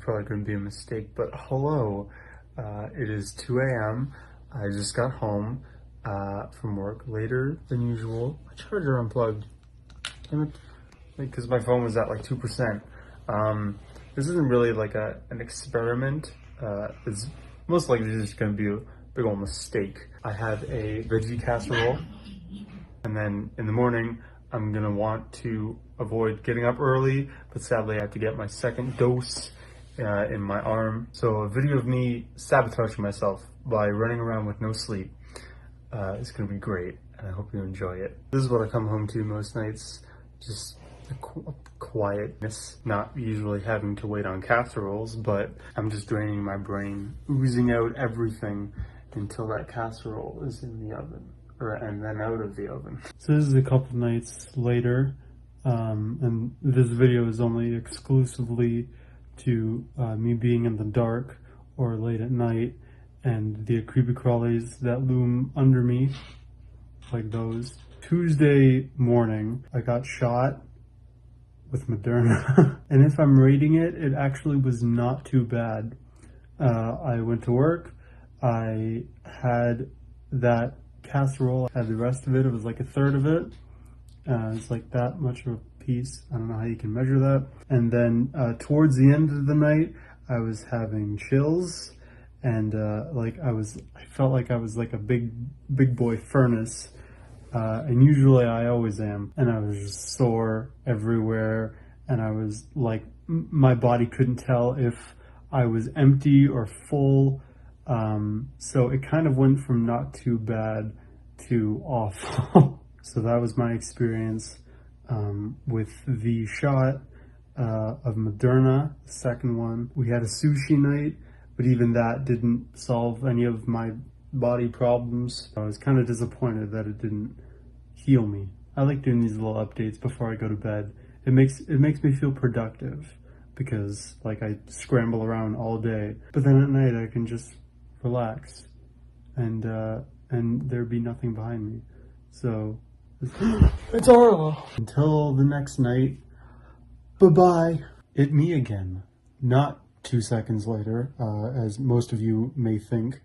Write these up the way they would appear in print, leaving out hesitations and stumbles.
probably going to be a mistake, but hello. It is 2 a.m. I just got home from work later than usual. My charger unplugged. Damn it. Because my phone was at like 2%. This isn't really like an experiment. It's most likely just going to be a big old mistake. I have a veggie casserole, and then in the morning I'm going to want to avoid getting up early, but sadly I have to get my second dose in my arm. So a video of me sabotaging myself by running around with no sleep is going to be great, and I hope you enjoy it. This is what I come home to most nights, just quietness, not usually having to wait on casseroles, but I'm just draining my brain, oozing out everything until that casserole is in the oven, and then out of the oven. So this is a couple nights later, and this video is only exclusively to me being in the dark or late at night, and the creepy crawlies that loom under me, like those. Tuesday morning, I got shot with Moderna, and if I'm rating it, it actually was not too bad. I went to work, I had that casserole, I had the rest of it, it was like a third of it. It's like that much of a piece. I don't know how you can measure that. And then towards the end of the night, I was having chills, and I felt like I was like a big boy furnace. And usually I always am, and I was just sore everywhere, and I was like, my body couldn't tell if I was empty or full, so it kind of went from not too bad to awful. So that was my experience with the shot of Moderna, the second one. We had a sushi night, but even that didn't solve any of my body problems. I was kind of disappointed that it didn't heal me. I like doing these little updates before I go to bed. It makes me feel productive, because like I scramble around all day, but then at night I can just relax, and there'd be nothing behind me. So it's horrible. Until the next night, bye-bye. It me again. Not 2 seconds later, as most of you may think.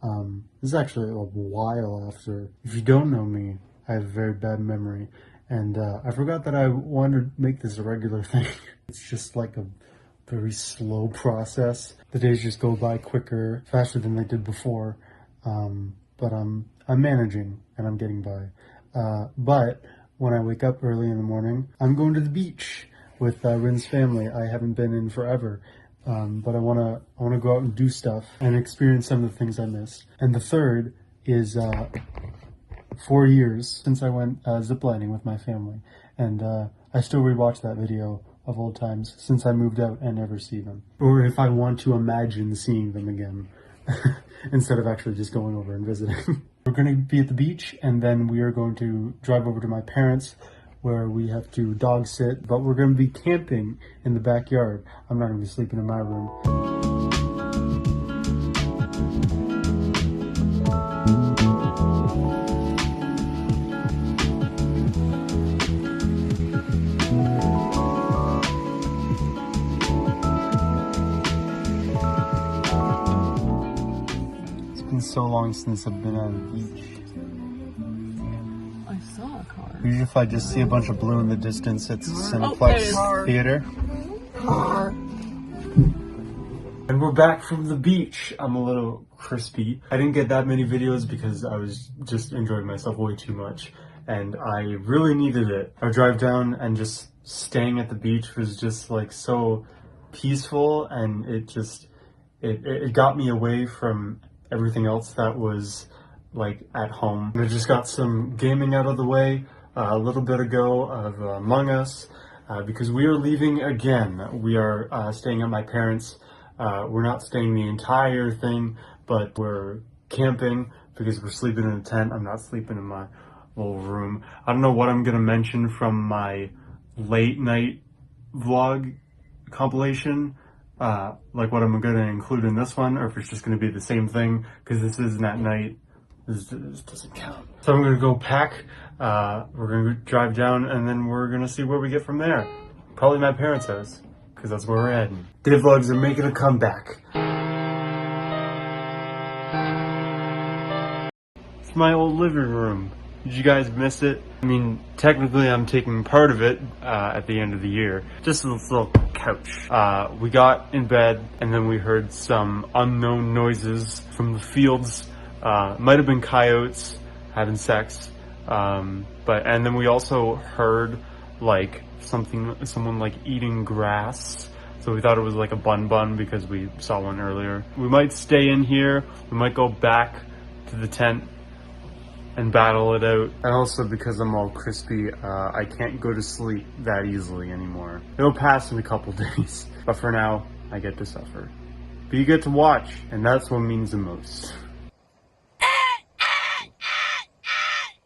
This is actually a while after. If you don't know me, I have a very bad memory, and I forgot that I wanted to make this a regular thing. It's just like a very slow process. The days just go by quicker, faster than they did before, but I'm managing, and I'm getting by. But when I wake up early in the morning, I'm going to the beach with Rin's family. I haven't been in forever. But I wanna go out and do stuff and experience some of the things I missed. And the third is 4 years since I went ziplining with my family, and I still rewatch that video of old times since I moved out and never see them, or if I want to imagine seeing them again instead of actually just going over and visiting. We're going to be at the beach, and then we are going to drive over to my parents', where we have to dog sit, but we're going to be camping in the backyard. I'm not going to be sleeping in my room. It's been so long since I've been on the beach. Usually if I just see a bunch of blue in the distance, it's Cineplex Theater. And we're back from the beach. I'm a little crispy. I didn't get that many videos because I was just enjoying myself way too much, and I really needed it. Our drive down and just staying at the beach was just like so peaceful, and it got me away from everything else that was like at home. I just got some gaming out of the way a little bit ago of Among Us, because we are leaving again. We are staying at my parents'. We're not staying the entire thing, but we're camping because we're sleeping in a tent. I'm not sleeping in my little room. I don't know what I'm gonna mention from my late night vlog compilation, like what I'm gonna include in this one, or if it's just gonna be the same thing, because this isn't at night. This doesn't count. So I'm gonna go pack, we're gonna drive down, and then we're gonna see where we get from there. Probably my parents' house, because that's where we're heading. Day vlogs are making a comeback. It's my old living room. Did you guys miss it? I mean, technically I'm taking part of it at the end of the year. Just this little couch. We got in bed and then we heard some unknown noises from the fields. Might have been coyotes having sex. And then we also heard like someone like eating grass. So we thought it was like a bun because we saw one earlier. We might stay in here. We might go back to the tent and battle it out. And also because I'm all crispy, I can't go to sleep that easily anymore. It'll pass in a couple days, but for now, I get to suffer. But you get to watch, and that's what means the most.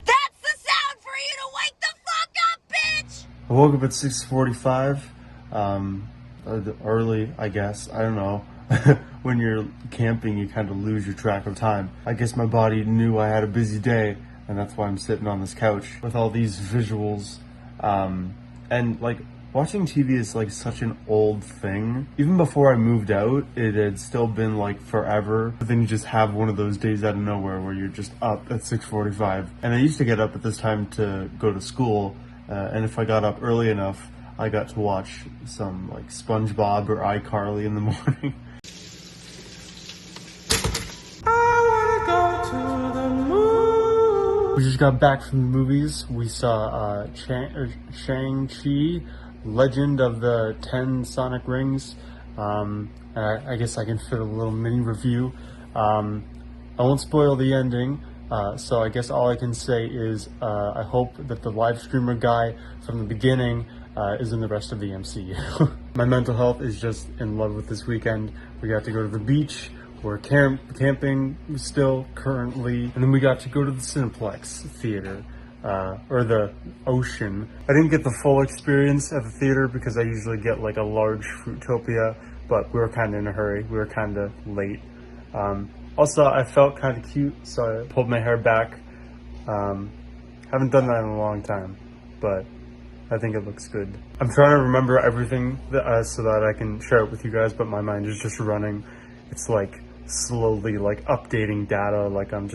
That's the sound for you to wake the fuck up, bitch! I woke up at 6:45, early, I guess, I don't know. When you're camping, you kind of lose your track of time. I guess my body knew I had a busy day, and that's why I'm sitting on this couch with all these visuals. And like, watching TV is like such an old thing. Even before I moved out, it had still been like forever. But then you just have one of those days out of nowhere where you're just up at 6:45. And I used to get up at this time to go to school, and if I got up early enough, I got to watch some like SpongeBob or iCarly in the morning. We just got back from the movies. We saw Shang-Chi, Legend of the 10 Sonic Rings. I guess I can fit a little mini review. I won't spoil the ending, so I guess all I can say is I hope that the live streamer guy from the beginning is in the rest of the MCU. My mental health is just in love with this weekend. We got to go to the beach. We're camping still currently, and then we got to go to the Cineplex theater, or the Ocean. I didn't get the full experience at the theater because I usually get like a large Fruitopia, but we were kind of in a hurry. We were kind of late. Also, I felt kind of cute, so I pulled my hair back. Haven't done that in a long time, but I think it looks good. I'm trying to remember everything so that I can share it with you guys, but my mind is just running. It's like slowly like updating data, like I'm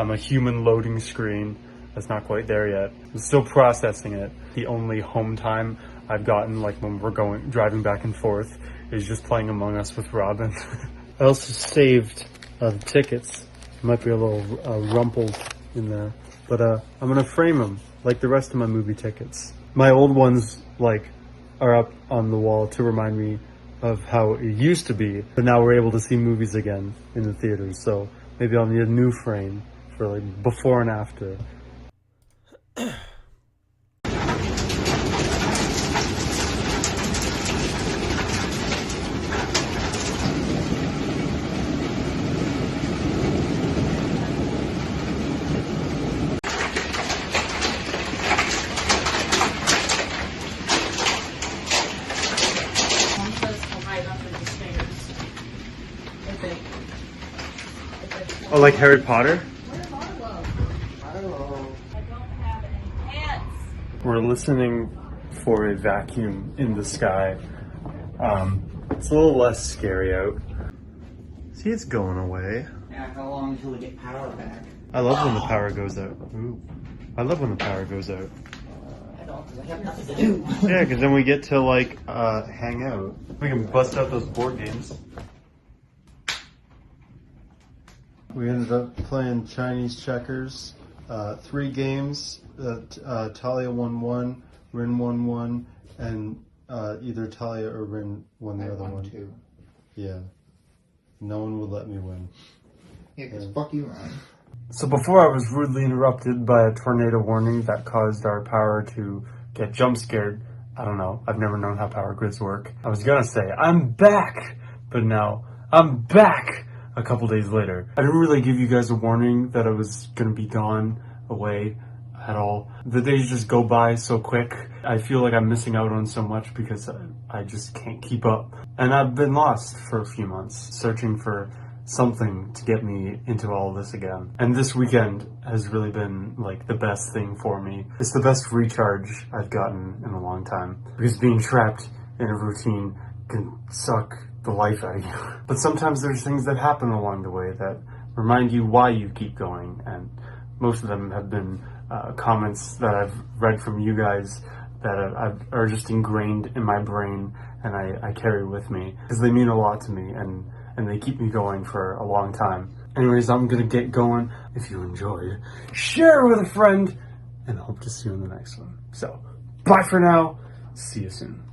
a human loading screen that's not quite there yet. I'm still processing it. The only home time I've gotten, like when we're driving back and forth, is just playing Among Us with Robin. I also saved the tickets. Might be a little rumpled in there, but I'm gonna frame them like the rest of my movie tickets. My old ones like are up on the wall to remind me of how it used to be, but now we're able to see movies again in the theaters, so maybe I'll need a new frame for like before and after. Oh, like Harry Potter? Where's Arlo? Arlo. I don't have any pants. We're listening for a vacuum in the sky. It's a little less scary out. See, it's going away. Yeah, how long until we get power back? I love when the power goes out. Ooh. I love when the power goes out. I don't, because I have nothing to do. Yeah, because then we get to like hang out. We can bust out those board games. We ended up playing Chinese checkers. 3 games. Talia won 1, Rin won 1, and either Talia or Rin won the other one. 2. Yeah. No one would let me win. Yeah, because fuck you, Ron. So before I was rudely interrupted by a tornado warning that caused our power to get jump scared. I don't know. I've never known how power grids work. I was gonna say, I'm back! But now, I'm back! A couple days later. I didn't really give you guys a warning that I was gonna be gone away at all. The days just go by so quick. I feel like I'm missing out on so much because I just can't keep up. And I've been lost for a few months, searching for something to get me into all of this again. And this weekend has really been like the best thing for me. It's the best recharge I've gotten in a long time. Because being trapped in a routine can suck the life out of you. But sometimes there's things that happen along the way that remind you why you keep going, and most of them have been comments that I've read from you guys that are just ingrained in my brain, and I carry with me because they mean a lot to me, and they keep me going for a long time. Anyways, I'm gonna get going. If you enjoyed, share it with a friend, and I hope to see you in the next one. So, bye for now. See you soon.